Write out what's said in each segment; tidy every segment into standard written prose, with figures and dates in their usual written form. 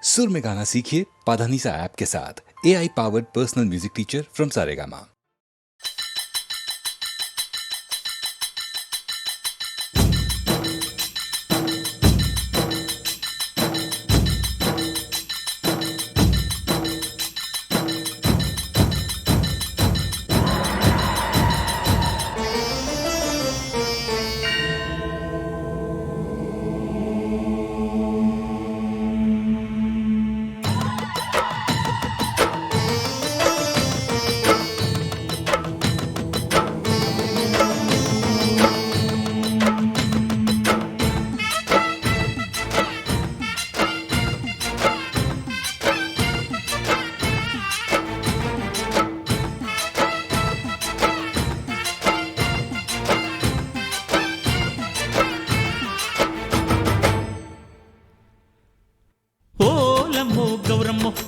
सुर में गाना सीखिए पाधानीसा ऐप के साथ। AI powered personal music teacher from Saregama.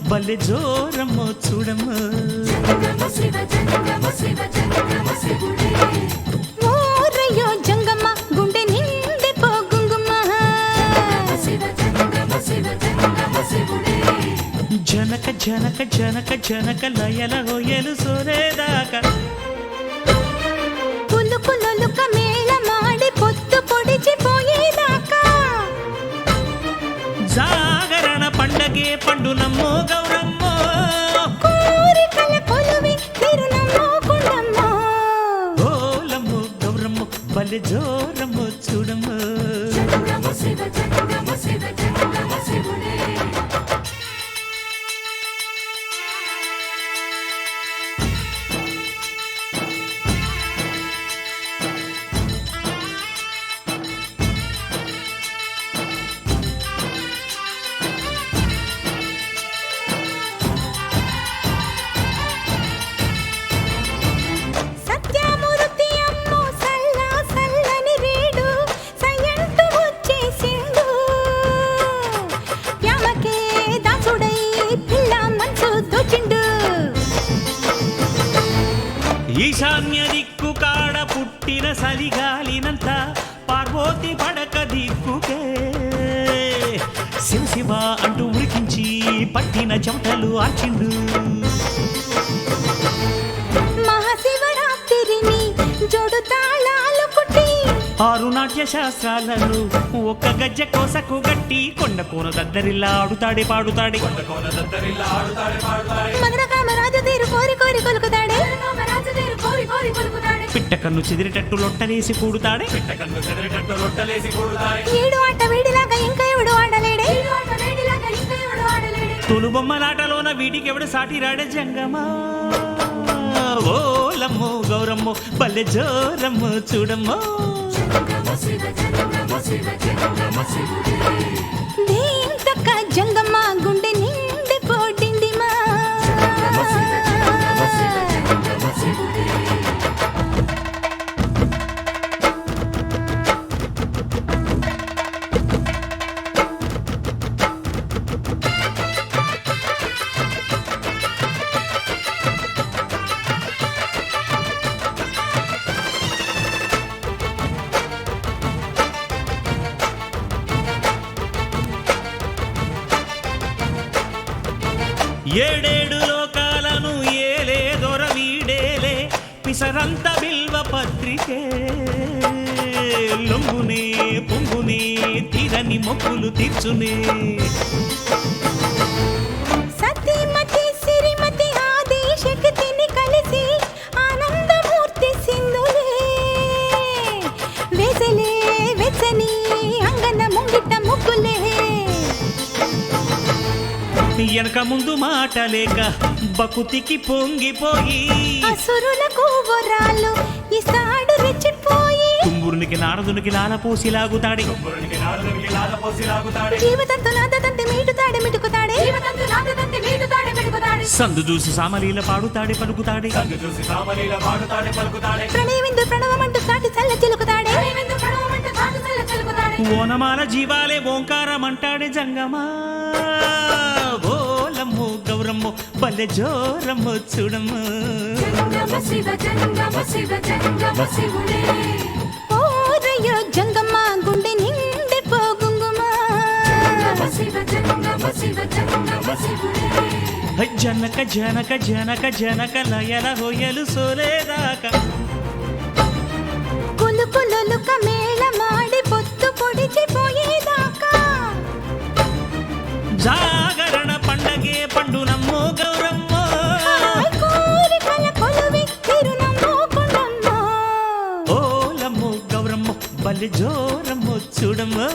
బలే జోరమ్మో చూడమ్మో ఓరయ్యో జంగమ్మ గుండె నిండే పోగుంగుమ్మ జనక జనక జనక జనక లయల హోయలు సోరేదాకా పులు పులుక మేళ మాడి పొత్తు పొడిచిపోయేదాకా జాగరణ పండగే పండునమ్మో గౌరమ్మో కోరికల కొలువి తిరునమ్మో కుండమ్మో ఓలమ్మో గౌరమ్మో బలే జోరమ్మో చూడమ్మో సత్యమూర్తి అమ్మో సల్లా సల్లని రేడు సయంటు వచ్చేసిండు యామకే దాసుడై పిల్ల మనసు దోచిండు ఈశాన్య దిక్కు కాడ పుట్టిన సలిగాలినంత పార్వతి పడక దిక్కుకే శివ శివ అంటూ ఉరికించి పట్టిన చెమటలు ఆచిండు మహాశివరాత్రిని జోడు తాళాలు కుట్టి ఆరు నాట్య శాస్త్రాలను ఒక్క గజ్జ కోసకు గట్టి కొండ కోన దద్దరిల్లా ఆడుతాడే పాడుతాడే మదన కామరాజు తీరు కోరి కోరి కొలుకుతాడే పిట్ట కన్ను చెదిరేటట్టు లొట్టలేసి కూడుతాడే ఈడు ఆట వీడిలాగా ఇంకా ఎవడు ఆడలేడే తొలు బొమ్మలాటలోన వీటికి ఎవడు సాటి రాడే జంగమా ఓలమ్మో గౌరమ్మో బల్లె జోరమ్మో చూడమ్మో దేంతక్క జంగమ్మ గుండె నిండి పోడిండిమా ఏడేడు లోకాలను ఏలే దొర వీడేలే పిసరంత బిల్వ పత్రికే లొంగునే పొంగునే తీరని మొక్కులు తీర్చునే సతీమతి సిరిమతి ఆది శక్తిని కలిసి ఆనందమూర్తి సింధులే వేసలే వెచ్చని అంగన ముంగిట ముగ్గులే వెనక ముందు మాట లేక బకుతికి పొంగిపోయి అసురులకు వరాలు ఇస్తాడు రెచ్చిపోయి కుంగురునికి నారదునికి లాలపోసి లాగుతాడే జీవితంతో నాదంతే మీటుతాడే మిటుకుతాడే సందు చూసి సామలీల పాడుతాడే పలుకుతాడే ప్రణయవిందు ప్రణవమంటూ సాటి చల్ల చిలుకుతాడే ఓనమాల జీవాలే ఓంకారమంటాడే జంగమా ఓలమ్మో గౌరమ్మో బల్లె జోరమ్మో చూడమ్మో ఓరయ్యో జంగమ్మ గుండె నిండి పోగుంగుమా జనక జనక జనక జనక లయల హొయలు సోలేదాకా కులు కులుక మేళ మాడి పొత్తు పొడిచిపోయేదాకా జాగరణ పండగే పండు నమ్మో గౌరమ్మో హాయ్ కోరికల కొలువి తిరునమ్మో కొండమ్మో ఓలమ్మో గౌరమ్మో బలి జోరమ్మో చూడమ్మో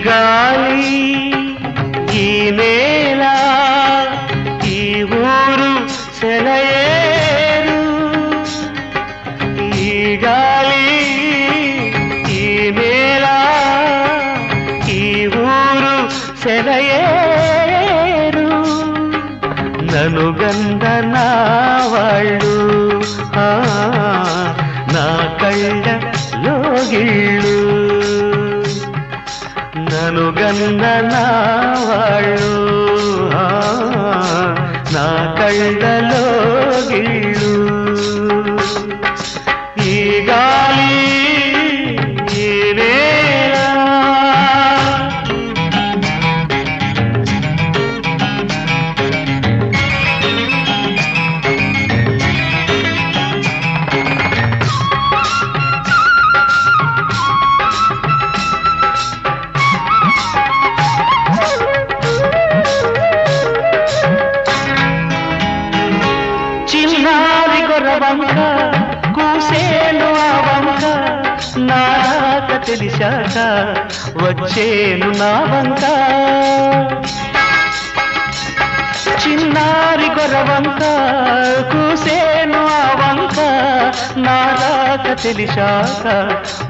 గాలి ఈ నేల ఈ ఊరు సెలయేరు ఈ గాలి ఈ నేల ఈ ఊరు సెలయేరు నను గంధనా వాళ్ళు నా కళ్ళ లోగిళ్ళు నను గంధనా వాళ్ళు నా కళ్ళలో గిళ్ళు ఈ గాలి ఈ నేల వంక కూసేను ఆ వంక నాక తెలిసాక వచ్చేను నా వంక చిన్నారి గొర్రవంక కూసేను ఆ వంక నాక తెలిసాక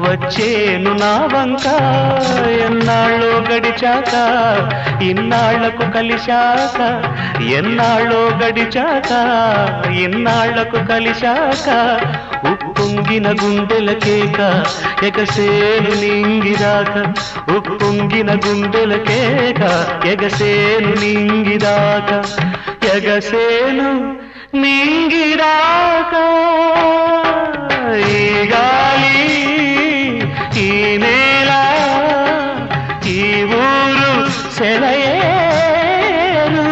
వచ్చేను నా వంక ఎన్నాళ్ళో గడిచాక ఇన్నాళ్లకు కలిశాక ఎన్నాళ్ళో గడిచాక ఇన్నాళ్లకు కలిశాక ఉప్పొంగిన గుండెల కేక ఎగసేను నింగిదాక ఉప్పొంగిన గుండెల కేక ఎగసేను నింగిదాక ఎగసేను నింగిదాక ఈ గాలి ఈ నేల ఈ ఊరు సెలయేరు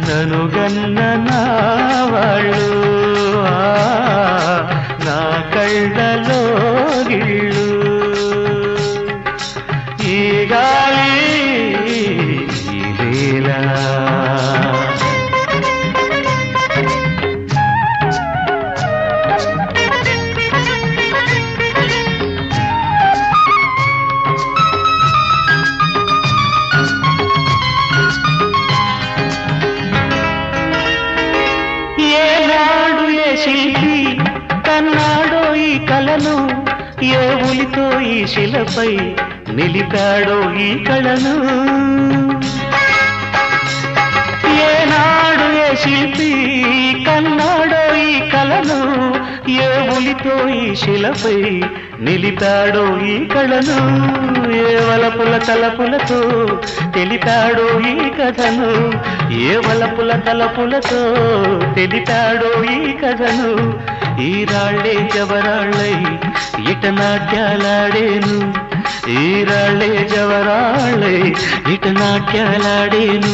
నను గన్న నా వాళ్ళు నా కళ్ళలో గిళ్ళు ఈ గాలి ఈ నేల శిల్పి కన్నాడో ఈ కళను ఏ ఉలితో ఈ శిలపై నిలిపాడో ఈ కళను ఏనాడు ఏ శిల్పి కన్నాడో ఈ కళను ఏ ఉలితో ఈ శిలపై నిలిపాడో ఈ కళను ఏ వలపుల తలపులతో తెలిపాడో ఈ కథను ఏ వలపుల తలపులతో తెలిపాడో ఈ కథను ఈ రాళ్ళే జవరాళ్ళై ఇట నాట్యాలాడేను ఈ రాళ్ళే జవరాళ్ళై ఇట నాట్యాలాడేను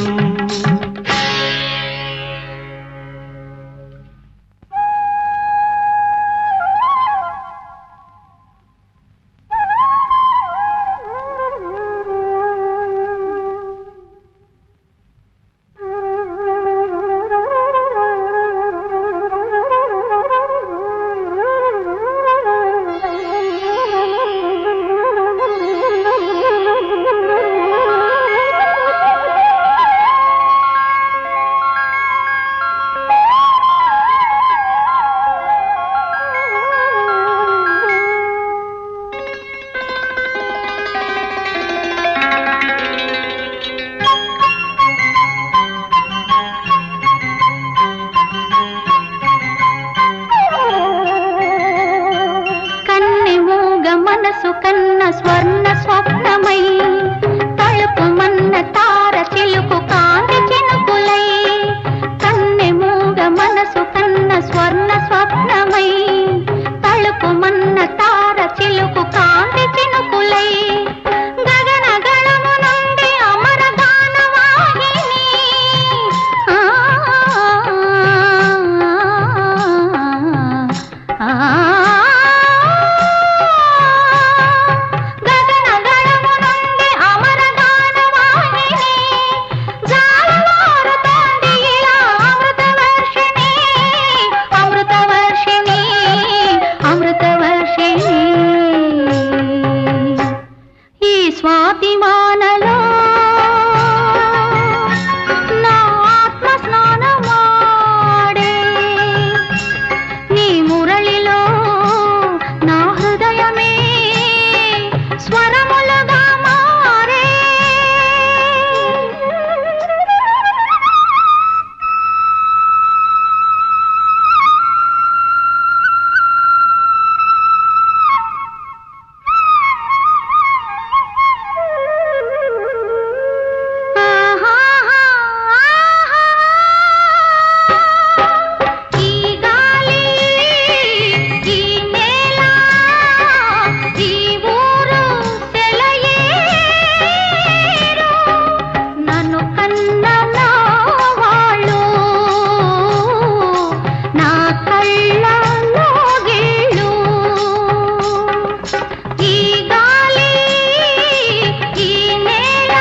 మనసు కన్న స్వర్ణ స్వప్నమై తలుపుమన్న తార చిలుకు కాంతి చినుకులై కన్నె మూగ మనసు కన్న స్వర్ణ స్వప్నమై తలుపుమన్న తార చిలుకు కాంతి చినుకులై గగన గణము నుండి అమర గానవాహిని గగన గణము నుండి అమర గానవాహిని జాలవారుతోంది ఇలా అమృతవర్షిణి అమృతవర్షిణి అమృతవర్షిణి ఈ స్వాతి వానలో నా ఆత్మ స్నానమాడే నీ మురళిలో నా హృదయమే స్వరములుగా మారే ఈ గాలి ఈ నేల ఈ ఊరు సెలయేరు నన్ను కన్న నా వాళ్ళు నా కళ్ళలో గిళ్ళు ఈ గాలి ఈ నేల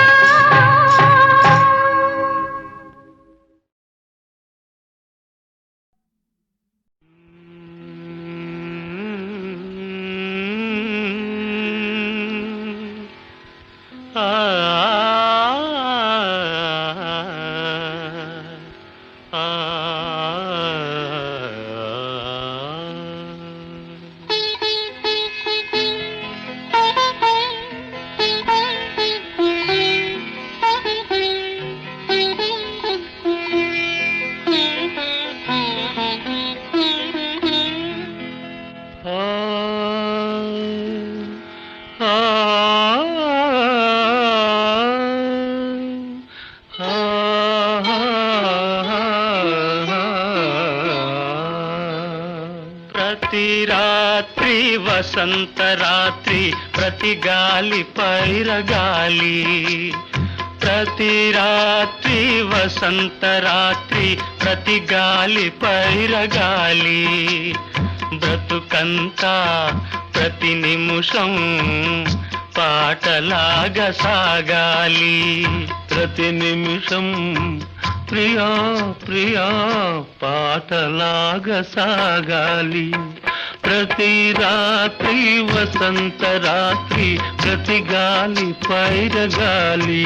ప్రతి రాత్రి వసంత రాత్రి ప్రతి గాలి పైరగాలి ప్రతి రాత్రి వసంత రాత్రి ప్రతి గాలి పైరగాలి బ్రతుకంతా ప్రతి నిమిషం పాటలాగా సాగాలి ప్రతి నిమిషం ప్రియా ప్రియా పాటలాగా సాగాలి ప్రతి రాత్రి వసంత రాత్రి ప్రతి గాలి పైరగాలి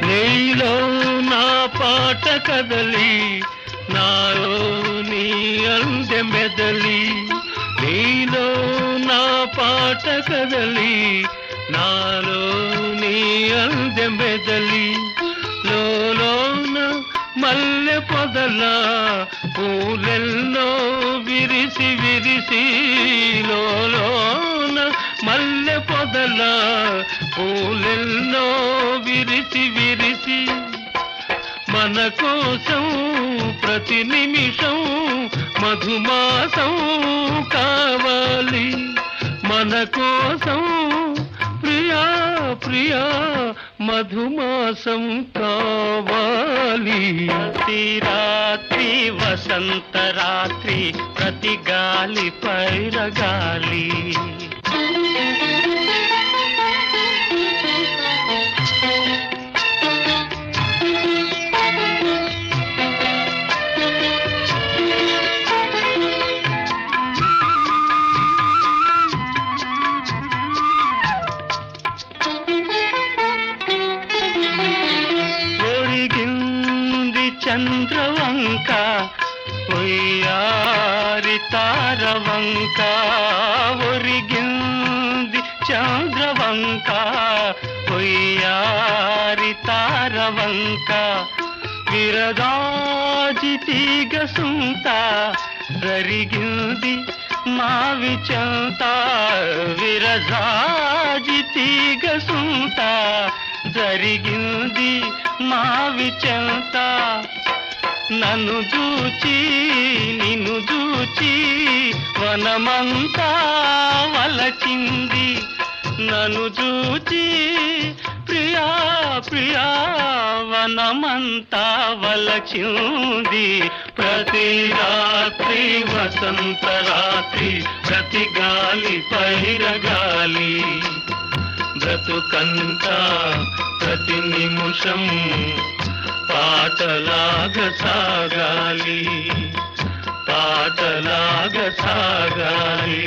నీలో నా పాట కదలి నాలో నీ అందె మెదలి నీలో నా పాట కదలి నాలో నీ అందె మెదలి లోన మల్లె పొదల పూలెల్లో విరిసి విరిసి లోన మల్లె పొదల పూలెల్లో విరిసి విరిసి మన కోసం ప్రతి నిమిషం మధుమాసం కావాలి మన కోసం ప్రియా ప్రియా మధుమాసం కావాలి ప్రతి రాత్రి వసంత రాత్రి ప్రతి గాలి పైరగాలి తారవంక ఒరిగింది చంద్రవంక పొయ్యారి తారవంక విరదాజి తీగ సుంత జరిగింది మావి చెంత విరజాజి తీగ సుంత జరిగింది మావి చెంత నన్ను చూచి నిన్ను చూచి వనమంతా వలచింది నన్ను చూచి ప్రియా ప్రియా వనమంతా వలచింది ప్రతి రాత్రి వసంత రాత్రి ప్రతి గాలి పైరగాలి బ్రతుకంతా ప్రతి నిమిషం పాటలాగ సాగాలి పాటలాగ సాగాలి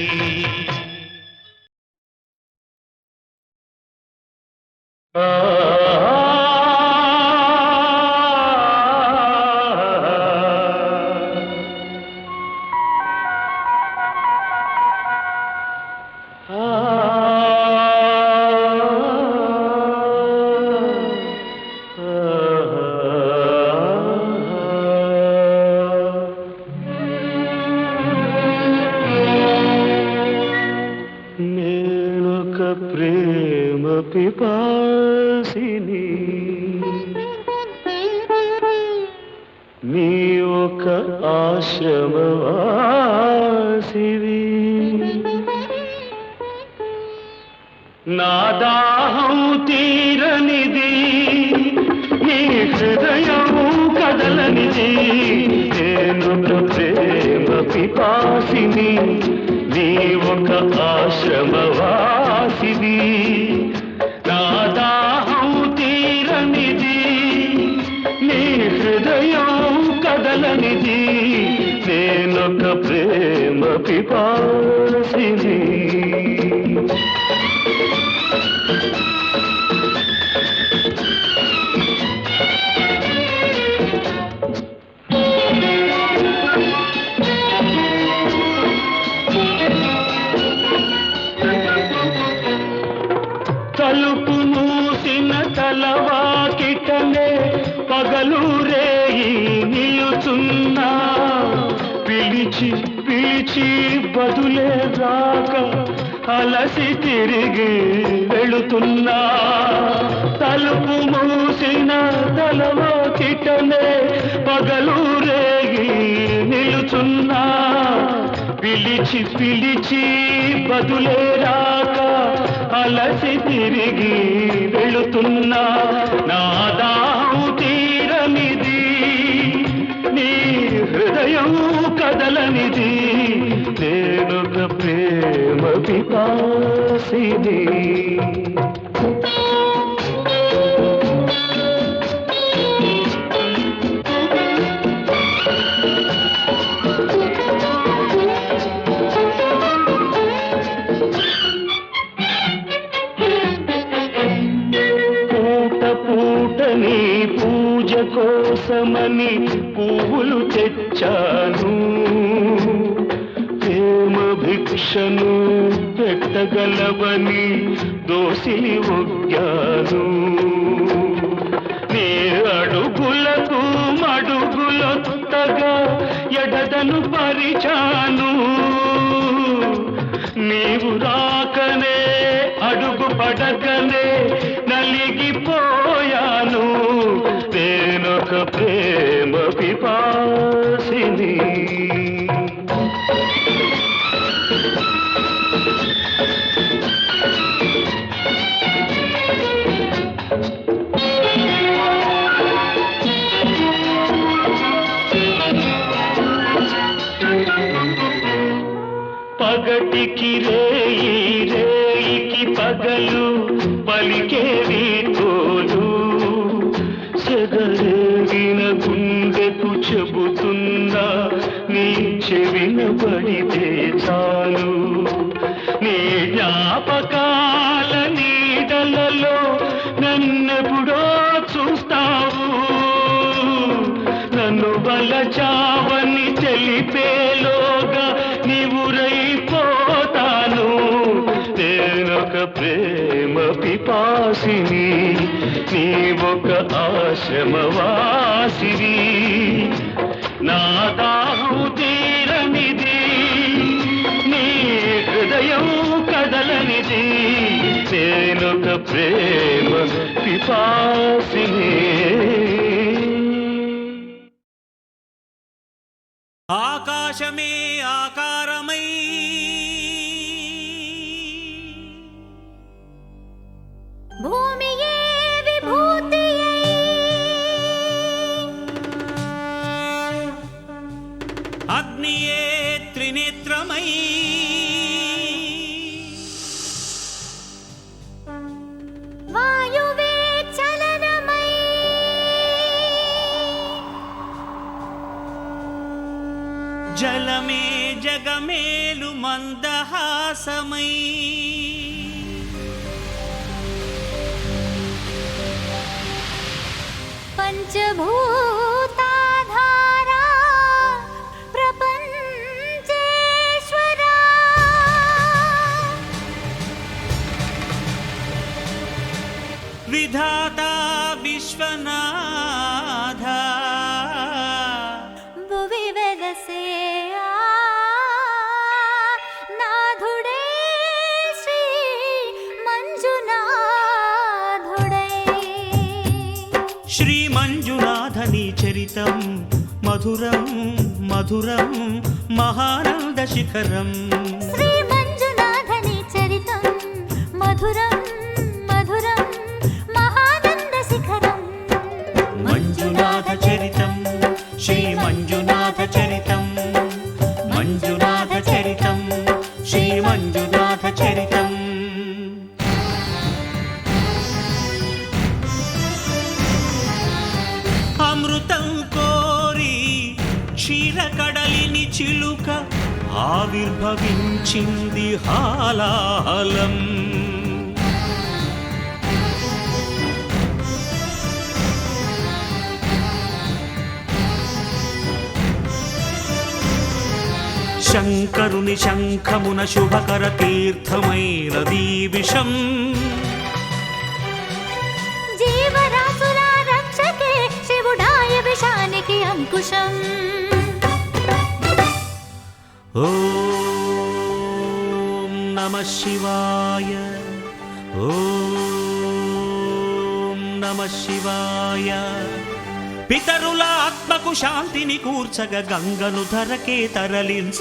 పిపాసిని నీ ఒక ఆశ్రమవాసివి నా దాహం తీరనిది నీ హృదయము కదలనిది నేనొక ప్రేమ పిపాసిని నీ ఒక ఆశ్రమవాసివి నా దాహం తీరనిది నీ హృదయం కదలనిది నేనొక ప్రేమ పిపాసిని తలుపు మూసిన తలవాకిటనే పగలు రేయి నిలుచున్నా పిలిచి పిలిచి బదులే రాక అలసి తిరిగి వెళుతున్నా తలుపు మూసిన తలవాకిటనే పగలు రేయి నిలుచున్నా పిలిచి పిలిచి బదులే రాక అలసి తిరిగి వెళుతున్నా నా దాహం తీరనిది నీ హృదయం కదలనిది నేనొక ప్రేమ పిపాసిని పూటని పూజ కోసమని పువ్వులు తెచ్చాను ప్రేమ భిక్షను పెట్టగలవని దోసిలి ఒగ్గాను నీ అడుగులకు మడుగులొత్తగా ఎడదను పరిచాను నీవు రాకనే అడుగు పడకనే నలిగిపోయాను నేనొక ప్రేమ పిపాసిని పగటికి రేయి రేయికి పగలు పలికేవి తోలు సెగరేగిన గుండెకు చెబుతున్నా నీ చెవిన పడితే చాలు నీ జ్ఞాపకాల నీడలలో నన్నెప్పుడో చూస్తావు నన్ను వలచావని తెలిపేలోగా పిపాసిని నీ ఒక ఆశ్రమవాసివి నా దాహం తీరనిది నీ హృదయం కదలనిది నేనొక ప్రేమ పిపాసిని ఆకాశమే ఆకారమై భూమియే విభూతియై అగ్నియే త్రినేత్రమై వాయువే చలనమై జలమే జగమేలు మందహాసమై పంచభూతాధారా ప్రపంచేశ్వరా విధాత విశ్వనాథ భువి వెలసే నాథుడే శ్రీ మంజునాథుడై శ్రీ మంజునాథని చరితం మధురం మధురం మహానంద శిఖరం శ్రీ మంజునాథని చరితం మధురం మధురం మహానంద శిఖరం మంజునాథ చరితం శ్రీ మంజునాథ చరితం మంజునాథ చరితం శ్రీ మంజునాథ చరితం అమృతం కోరి క్షీరకడలిని చిలుక ఆవిర్భవించింది హాలాహలం శంకరుని శంఖమున శుభకర తీర్థమైనదీ విషం జీవరాశుల రక్షకే శివుడాయ విషానికి అంకుశం ఓం నమః శివాయ ఓం నమః శివాయ పితరుల ఆత్మకు శాంతిని కూర్చగ గంగను ధరకే తరలించ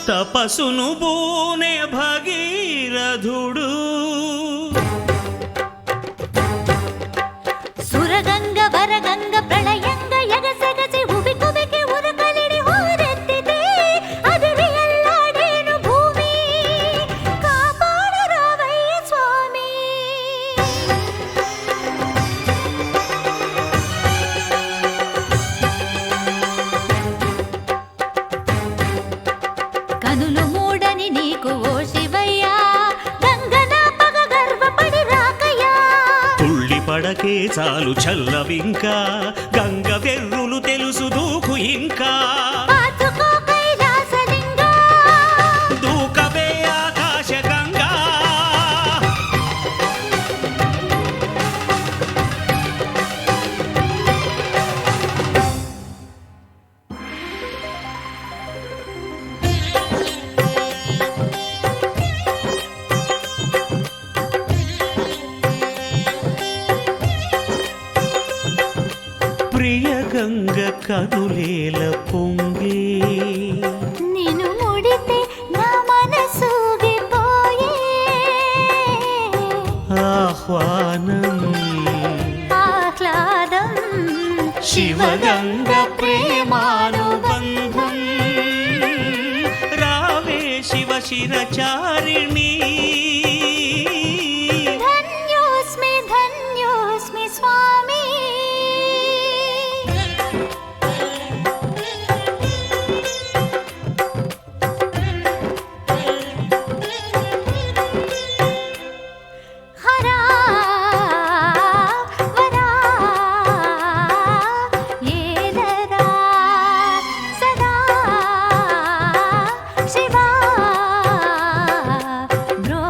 తపసును బూనే భగీరథుడు సురగంగ వరగంగ ప్రళయంగ ఎగసెగసి ఉబి కుబికి ఉరకలిడి ఊరెత్తితే అదిరి ఎల్లాడేను భూమి కాపాడు రావయ్య స్వామి కనులు మూడని నీకు ఓ శివయ్యా గంగన పగ గర్వపడి రాకయ్యా తుళ్ళి పడకే చాలు చల్లవింకా గంగ వెర్రులు తెలుసు దూకు ఇంకా పాతుకో కైలాసలింగా దూకవే ఆకాశ గంగా ప్రియ గంగ కనులేల పొంగే నిన్ను ముడితే నా మనసూగిపోయే ఆహ్వానం ఆహ్లాదం శివగంగ ప్రేమానుబంధం రావే శివ శిరచారిణి ధన్యోస్మి ధన్యోస్మి స్వామి హరా వరా ఏలరా సదా శివా బ్రో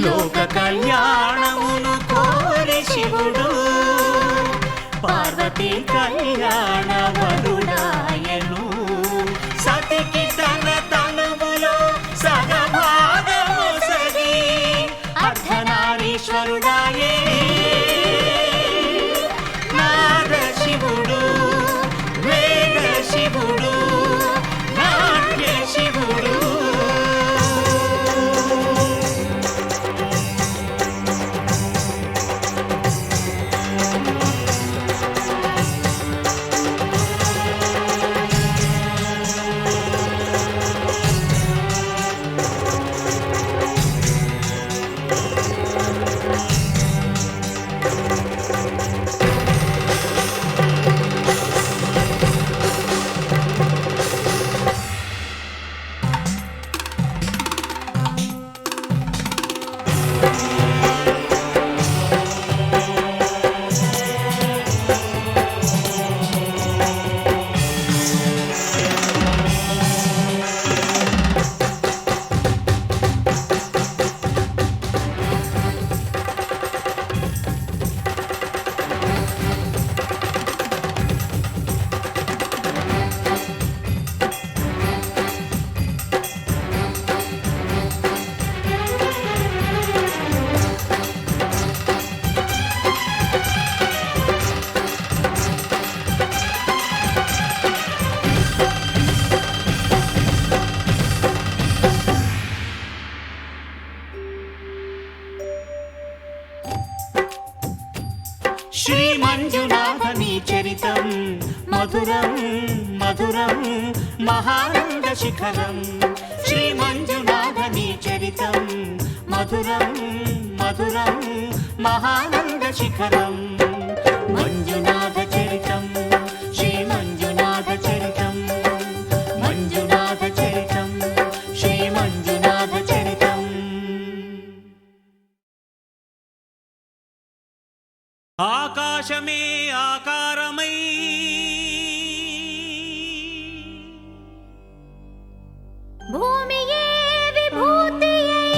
లోక కళ్యాణమును కోరి శివుడు పార్వతీ కళ్యాణ వరుడాయను సతికి తన తనువులో సగభాగము సగి అర్ధనారీశ్వరుడాయే నాద శివుడు వేద శివుడు నాట్య శివుడు శ్రీ మంజునాథని చరితం మధురం మధురం మహానంద శిఖరం శ్రీ మంజునాథని చరితం మధురం మధురం మహానంద శిఖరం మంజునాథ చరితం శ్రీ మంజునాథ చరితం మంజునాథ చరితం శ్రీ మంజునాథ చరితం ఆకాశమే ఆకారమై భూమియే విభూతియై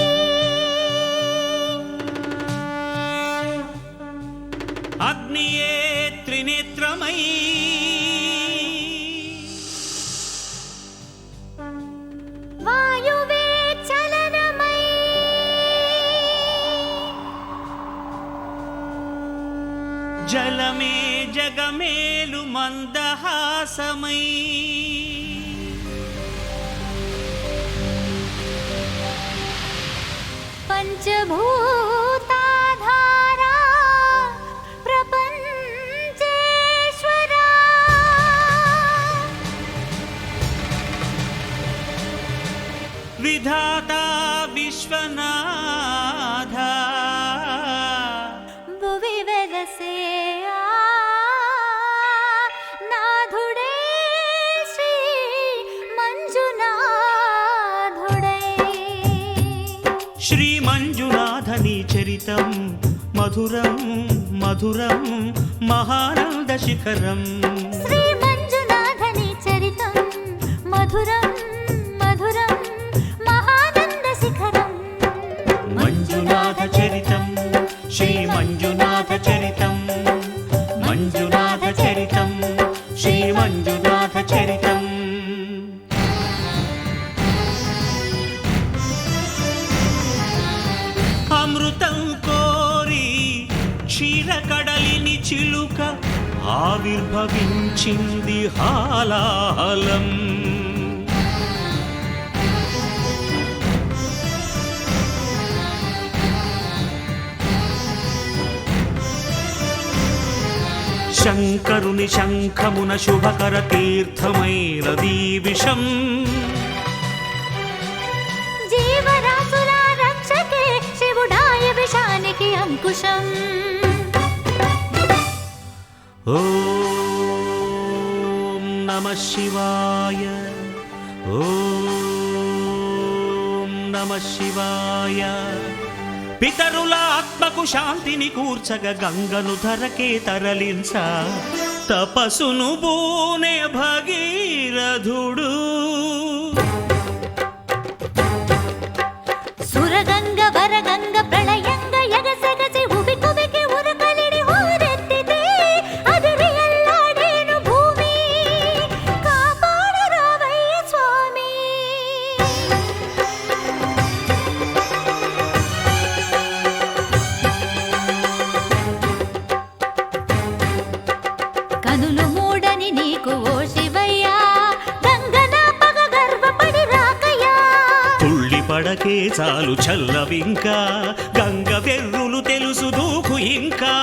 అగ్నియే త్రినేత్రమై వాయువే చలనమై జలమే జగమేలు మందహాసమై పంచభూతాధారా ప్రపంచేశ్వరా విధాత విశ్వనాథ భువి వెలసే నాథుడే శ్రీ మంజునాథుడై శ్రీ మంజునాథని చరితం మధురం మధురం మహానంద శిఖరం శ్రీ మంజునాథని చరితం మధురం మధురం మహానంద శిఖరం మంజునాథ చరితం శ్రీ మంజునాథ చరితం మంజునాథ చరితం శ్రీ మంజునాథ చరితం అమృతం కోరి క్షీరకడలిని చిలుక ఆవిర్భవించింది హాలాహలం శంకరుని శంఖమున శుభకర తీర్థమై నదీ విషం జీవరాశుల రక్షకే శివుడాయ విషానికి అంకుశం ఓం నమః శివాయ ఓం నమః శివాయ పితరుల ఆత్మకు శాంతిని కూర్చగ గంగను ధరకే తరలించ తపసును బూనే భగీరథుడు సురగంగ వర గంగ ప్రళయంగా ఎగసెగసి ఉబి కుబికి ఉరకలిడి హోరెత్తితే అదిరి అల్లాడేను భూమి కాపాడు రావయ్య స్వామి. కనులు మూడని నీకు ఓ శివయ్యా గంగనా పగ గర్వపడి రాకయ్యా. తుళ్ళి పడకే చాలు చల్లవింకా గంగ వెర్రులు తెలుసు దూకు ఇంకా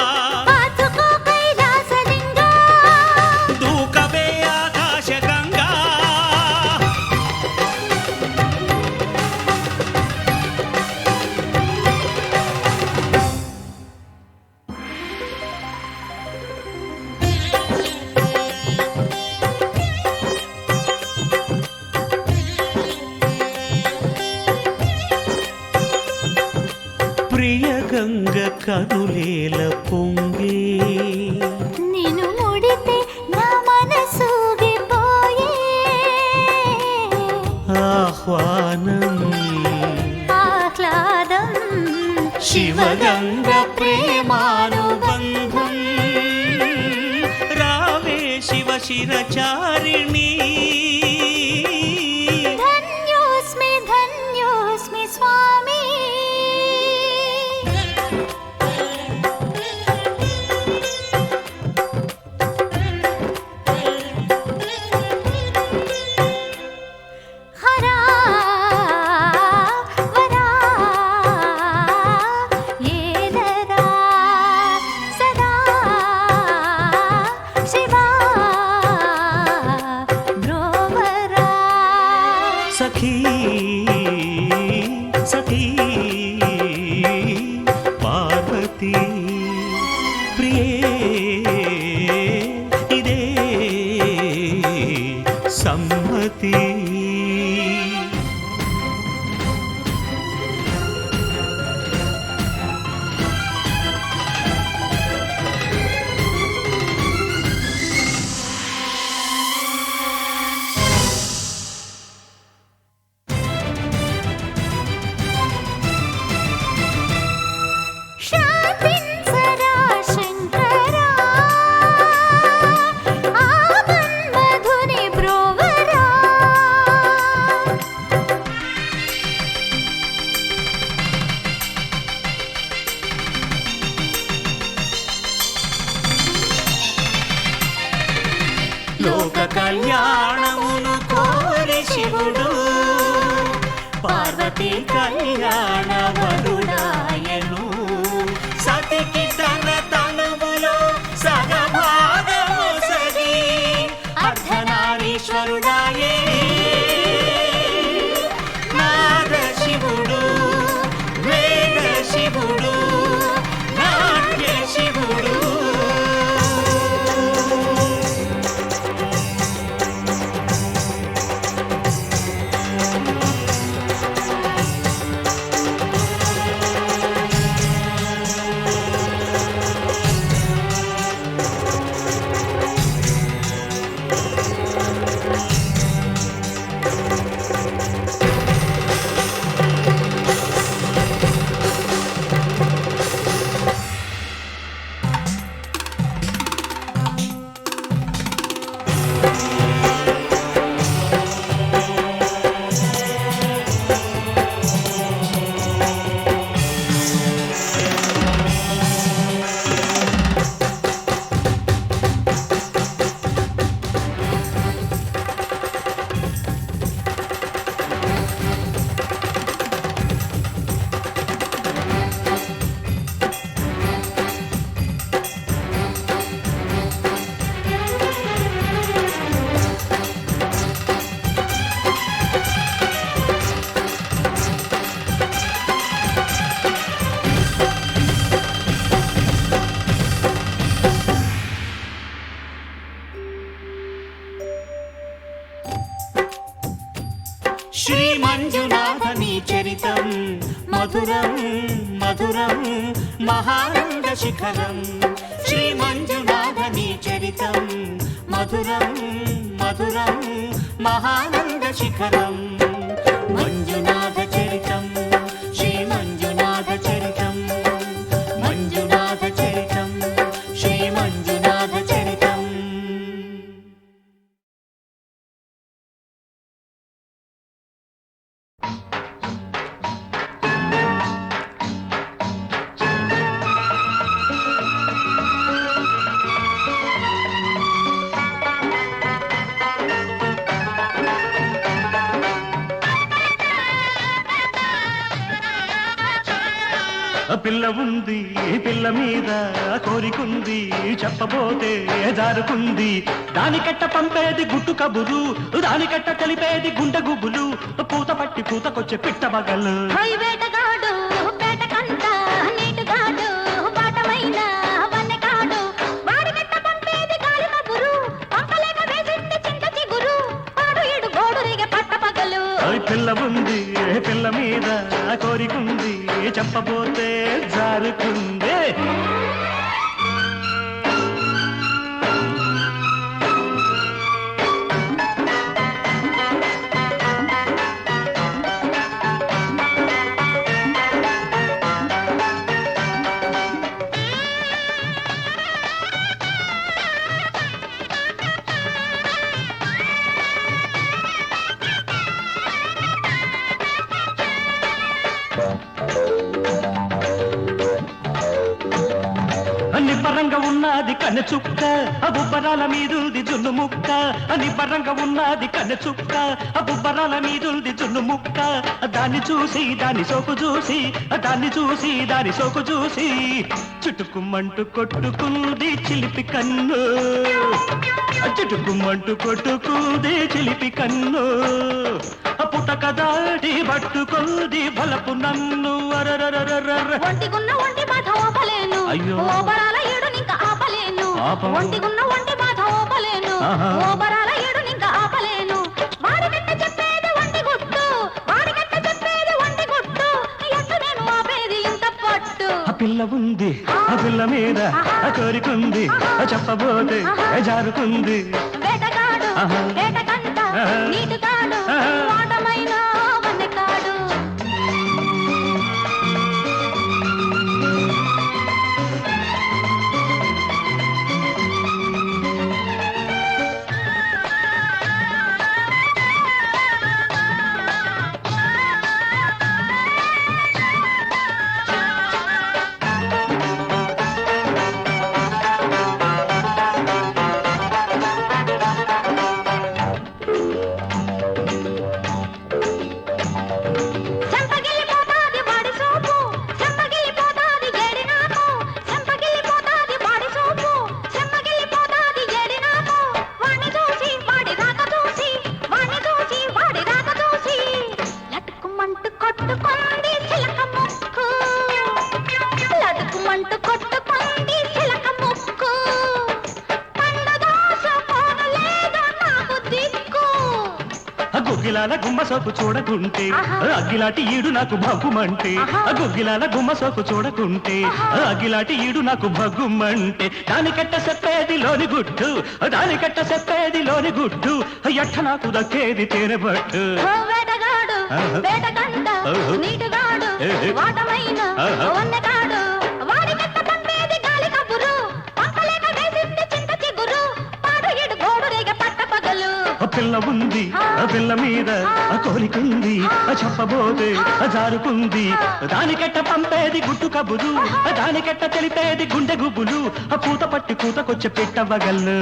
పాతుకో కైలాసలింగా దూకవే ఆకాశ గంగా. ప్రియ గంగ కనులేల పొంగే నిన్ను ముడితే నా మనసూగిపోయే ఆహ్వానం ఆహ్లాదం శివగంగ ప్రేమానుబంధం రావే శివ శిరచారిణి. ధన్యోస్మి ధన్యోస్మి స్వామి. హరా వరా ఏలరా సదా శివా బ్రోవరా. సఖీ సఖీ పార్వతీ ప్రియే ఇదే సమ్మతి. శాంతించరా శంకరా ఆమన్మధుని బ్రోవరా. లోక కళ్యాణమును కోరి శివుడు పార్వతీ కళ్యాణ వరుడాయను. సతికి తన తనువులో సగభాగము సగి అర్ధనారీశ్వరుడాయే. నాద శివుడు వేద శివుడు నాట్య శివుడు. శ్రీ మంజునాథని చరితం మధురం మధురం మహానంద శిఖరం. శ్రీ మంజునాథని చరితం మధురం మధురం మహానంద శిఖరం. మంజునాథ చరితం శ్రీ మంజునాథ పిల్ల ఉంది పిల్ల మీద కోరికుంది చెప్పబోతే జారుకుంది దానికట్ట పంపేది గుట్టు కబురు దానికట్ట కలిపేది గుండె గుబులు పూత పట్టి పూతకొచ్చే పిట్ట బగలు వేటగాడు పేటకంట నీటుగాడు పాటమైన వన్నెకాడు వాడికట్ట పంపేది గాలి కబురు పంపలేక వేసింది చింత చిగురు పాడు ఏడు గోడురిగే పట్ట పగలు పిల్ల ఉంది పిల్ల మీద కోరికుంది చెప్పబోతే జారుకుందే నిబ్బరంగా ఉన్నది కన్నె చుక్క బుబ్బరాల మీదుంది జున్ను ముక్క నిబ్బరంగా ఉన్నది కన్నె చుక్క బుబ్బరాల మీదుంది జున్ను ముక్క దాన్ని చూసి దాని సోకు చూసి దాన్ని చూసి దాని సోకు చూసి చుట్టుకుమ్మంటూ కొట్టుకుంది చిలిపి కన్ను చుట్టుకుమ్మంటూ కొట్టుకుంది చిలిపి కన్ను పుటక దాడి పట్టుకుంది బలపు నన్ను ఒంటిగున్న ఒంటి బాధ ఓపలేను అయ్యో. ఓబరాల ఏడు ఇంకా ఆపలేను ఆపవు. ఒంటిగున్న ఒంటి బాధ ఓపలేను ఆహా. ఓబరాల ఏడు ఇంకా ఆపలేను వాడికట్ట చెప్పేది ఒంటి గుట్టు వాడికట్ట చెప్పేది ఒంటి గుట్టు ఎట్టు నేను ఆపేది ఇంత పట్టు పిల్ల ఉంది పిల్ల మీద కోరికుంది చెప్పబోతే జారుకుంది వేటగాడు ఆహా. వేటకంట ఆహా. నీటుగాడు ఆహా. వాటమైన వన్నెకాడు చెంపగిల్లిపోతాది వాడి సోపు చెంపగిల్లిపోతాది ఏడి నాకు చెంపగిల్లిపోతాది వాడి సోపు చెంపగిల్లిపోతాది ఏడి నాకు వాణ్ణి చూసి వాడి రాక చూసి వాణ్ణి చూసి వాడి రాక చూసి లటుకుమంటూ కొట్టుకుంది చిలక ముక్కు లటుకుమంటూ కొట్టుకుంది చిలక ముక్కు పండు దోశ పోను లేదు నాకు దిక్కు గుగ్గిలాల గుమ్మ సోపు చూడకుంటే ఆహా. అగ్గిలాటి ఈడు నాకు భగ్గుమంటే ఆహా. గుగ్గిలాల గుమ్మ సోపు చూడకుంటే అగ్గిలాటి ఈడు నాకు భగ్గుమంటే దానికట్ట చెప్పేది లోని గుట్టు దానికట్ట చెప్పేది లోని గుట్టు ఎట్ట నాకు దక్కేది తేనెబట్టు వేటగాడు ఆహా. వేటకంట ఆహా. నీటుగాడు ఏహే. వాటమైన ఆహా. వన్నెకాడు వాడికట్ట పంపేది గాలి కబురు పంపలేక వేసింది చింత చిగురు పాడు ఏడు గోడురేగ పట్ట పగలు పిల్ల ఉంది పిల్ల మీద కోరికుంది చెప్పబోతే జారుకుంది దానికట్ట పంపేది గుట్టు కబురు దానికట్ట తెలిపేది గుండె గుబులు పూత పట్టి పూతకొచ్చే పెట్టవగల్లు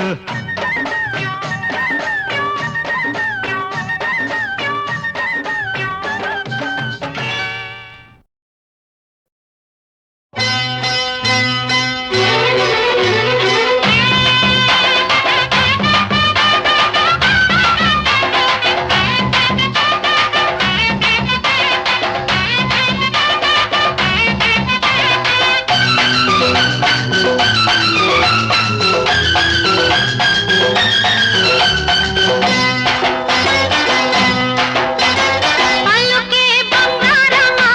అల్లుకే బంగారమా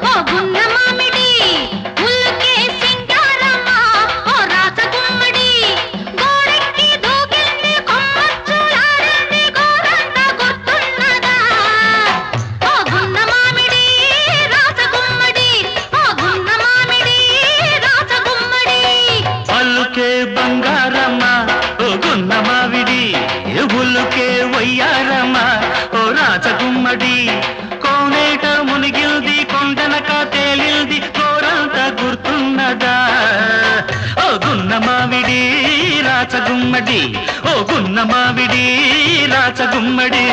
ఓ గున్న మామిడి ఉల్లుకే సింగారమా ఓ రాసగుమ్మడి గోడెక్కి దూకింది కొమ్మచ్చులాడింది గోరంత గుర్తున్నదా ఓ గున్న మామిడి రాసగుమ్మడి ఓ గున్న మామిడి రాసగుమ్మడి పల్లుకే బంగారమ్మ ఓ గున్న మావిడి ఉల్లుకే వయ్యారమ్మ ఓ రాచగుమ్మడి కోనేట మునిగిల్ది కొండనక తేలిల్ది కోరంత గుర్తున్నదా ఓ గున్న మావిడి రాచగుమ్మడి ఓ గున్న మావిడి రాచగుమ్మడి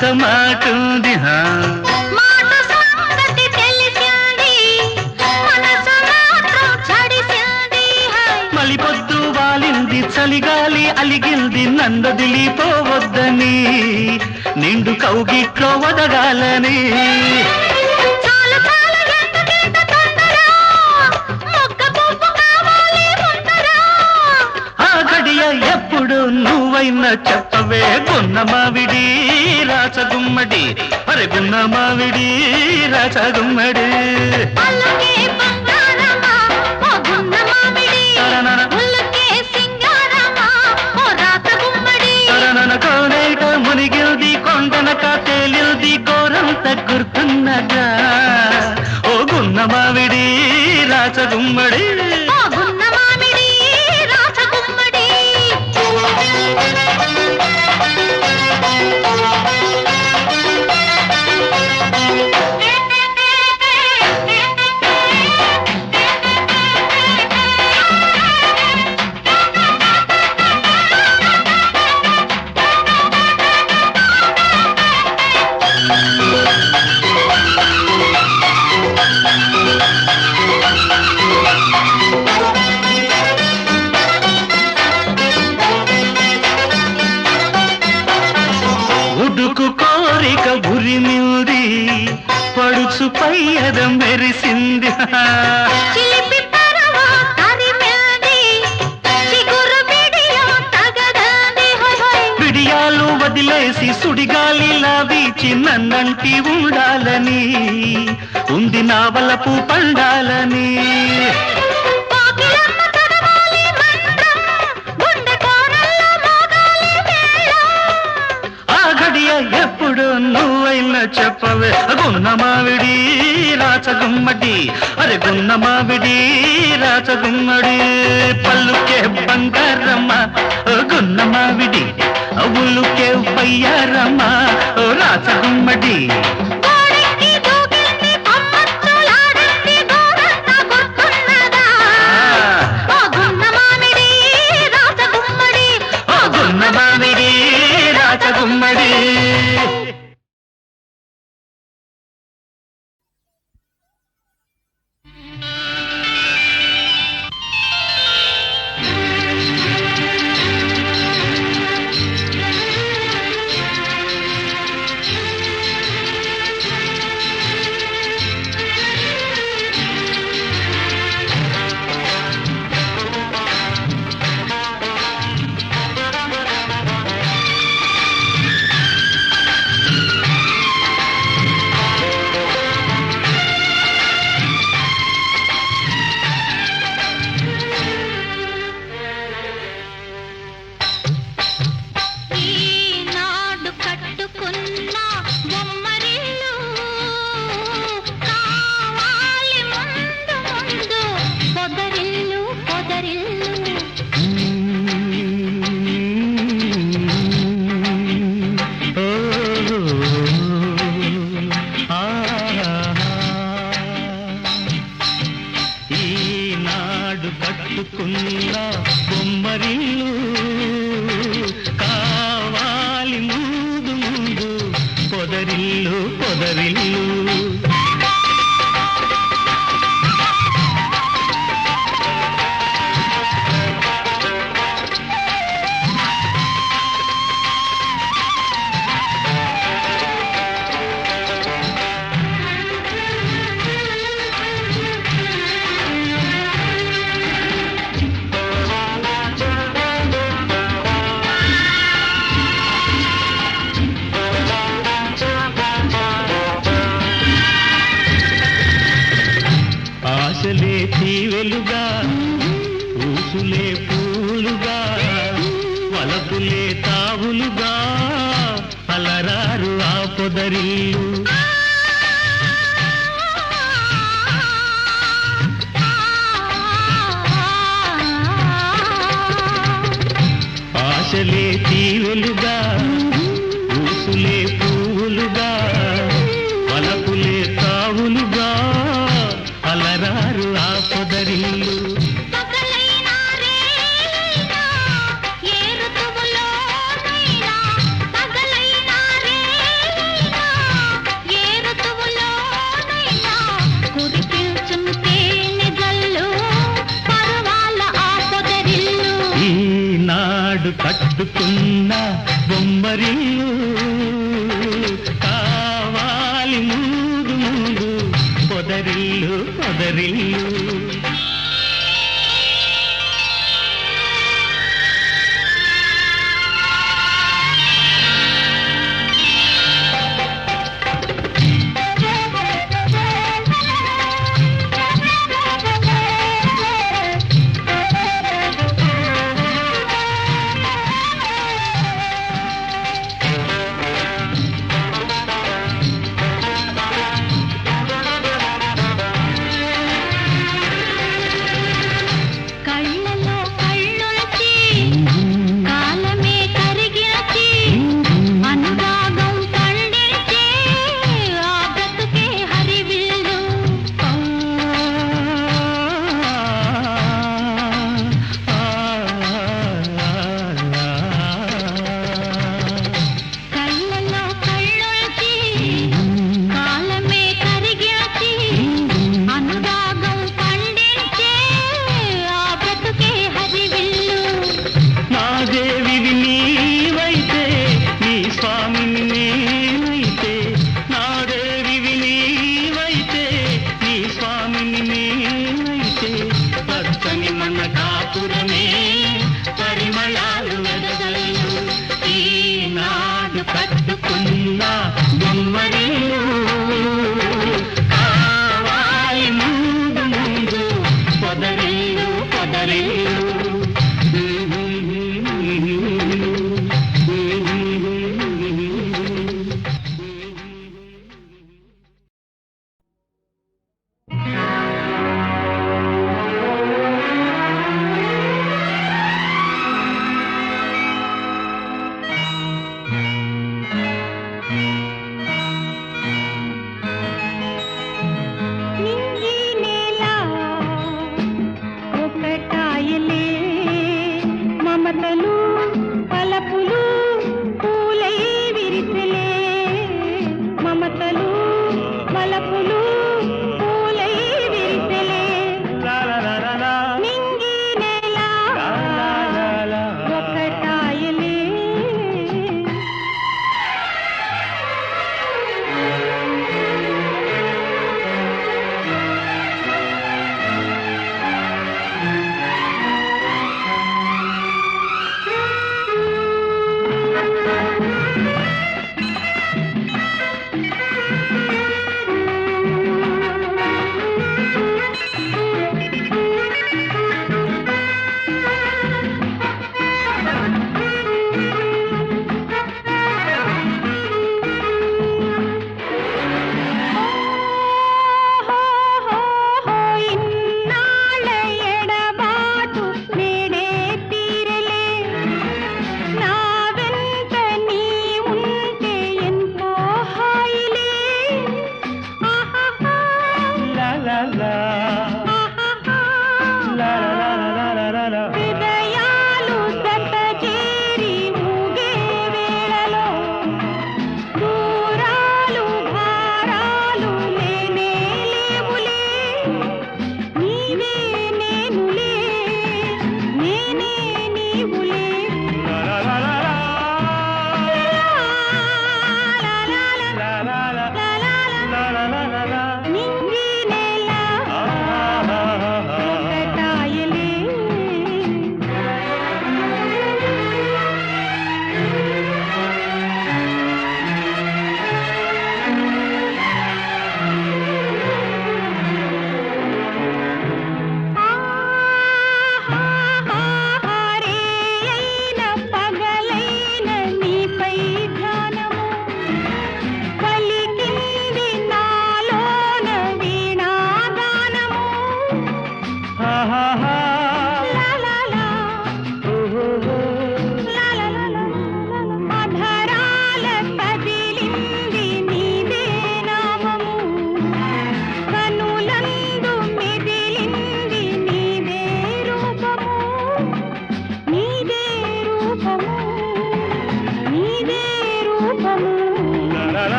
ఒక మాట ఉంది మాట సంగతి తెలిసింది మనసు మాత్రం చడిసింది మలి పొద్దు వాలింది చలిగాలి అలిగింది నందదిలిపోవద్దని నిండు కౌగిట్లో వదగాలని చాలు చాలు ఎందుకింత తొందర మొగ్గ పువ్వు కావాలి ముందర ఆ గడియ ఎప్పుడు నువ్వైనా చెప్పవే గున్న మావిడి రాచగుమ్మడి అరే గున్న మావిడి రాచగుమ్మడి పల్లకే బంగారమా ఓ గున్న మామిడి ఉల్లకే సింగారమా ఓ రాత గుమ్మడి కోనేట మునిగిల్ది కొండనక తేలిల్ది గోరంత గుర్తున్నదా ఓ గున్న మావిడి రాచగుమ్మడి ఓ గున్న మామిడి రాత గుమ్మడి ఉడుకు కోరిక ఉరిమింది పడుచు పయ్యదం మెరిసింది చిలిపి పరవ తరిమింది చిగురు బిడియ తగదంది హోయ్ హోయ్ పిడియాలు వదిలేసి సుడిగాలిలా వీచి నన్నంటి ఉండాలని ఉంది నా వలపు పండాలని కోకిలమ్మ చదవాలి మంత్రం గుండె కోరల్లో మోగాలి మేళం ఆ గడియ ఎప్పుడు నువ్వైనా చెప్పవే గున్న మావిడి రాచగుమ్మడి అరే గున్న మావిడి రాచగుమ్మడి పల్లుకే బంగారమ్మ ఓ గున్న మావిడి అవులుకే పయ్యారమ్మ ఓ రాచగుమ్మడి కోడెక్కి దూకింది కొమ్మచ్చులాడింది గోరంత గుర్తున్నదా ఓ గున్న మామిడి రాత గుమ్మడి ఓ గున్న మావిడి రాచగుమ్మడి ఈనాడు కట్టుకున్న బొమ్మరిల్లు కావాలి ముందు ముందు పొదరిల్లు పొదరిల్లు ఈనాడు కట్టుకున్న బొమ్మరిల్లు కావాలి ముందు ముందు పొదరిల్లు పొదరిల్లు ఆశలే తీవెలుగా ఊసులే పూలుగా వలపులే తావులుగా అలరారు ఆ పొదరిల్లు ఆశలే తీవెలుగా ఊసులే పూలుగా వలపులే తావులుగా అలరారు ఆ పొదరిల్లు పగలైనా రేయినా ఏ ఋతువులోనైనా పగలైనా రేయినా కట్టుకున్న బొమ్మరిల్లు కావాలి మూడు మూడు పొదరిల్లు పొదరిల్లు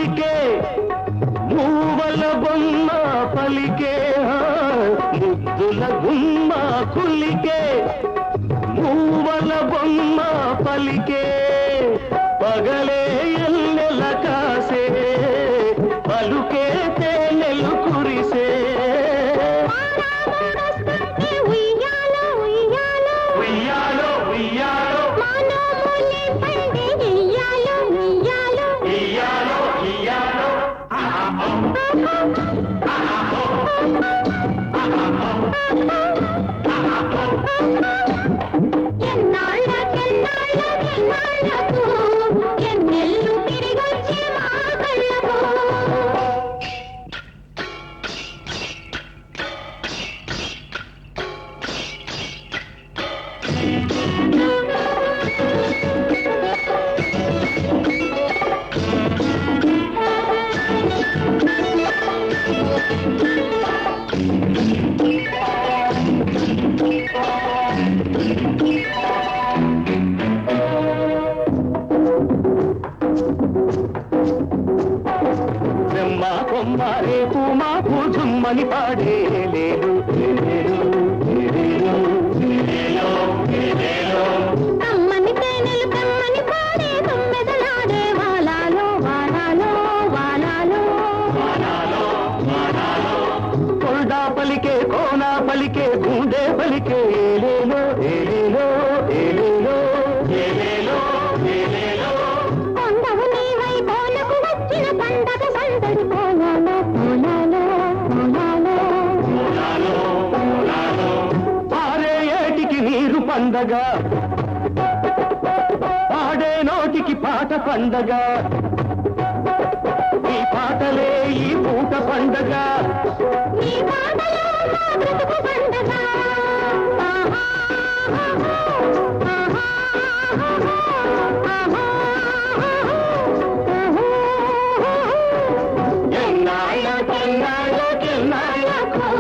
పలికే మూవల బొమ్మ పలికే ముద్దుల గుమ్మ కులికే మూవల బొమ్మ పలికే పగలే ఎల్లెల కాసే పలుకే తేనెలు కురిసే ఉయ్యాలో ఉయ్యాలో ఉయ్యాలో ఉయ్యాలో మానవులే పండే ఉయ్యాలో ఉయ్యాలో ఇయ్యాలో ఇయ్యాలో ఎన్నాళ్ళకెన్నాళ్ళకెన్నాళ్ళకు ఎన్నెల్లు తిరిగొచ్చే మా కళ్ళకు బ్రహ్మ కొమ్మ రేపు మాకు జుమ్మని పాడే లేదు కమ్మని తేనెలు కమ్మని పాడే తొమ్మెదలాడే వాలాలో వాలాలో వాలాలో కొండా పలికే కోనా పలికే గుండె పలికే ఏలేలో ఏలేలో ఏలేలో ఏలేలో ఏలేలో కొండవు నీవై కోలకు వచ్చిన పండగ సందడి కోలాలో కోలాలో కోలాలో పారే ఏటికి నీరు పండగ పాడే నోటికి పాట పండగ ఈ పాటలే ఈ పూట పండగ నీ పాటలో నా బ్రతుకు పండగ ఎన్నాళ్ళకెన్నాళ్ళకెన్నాళ్ళకు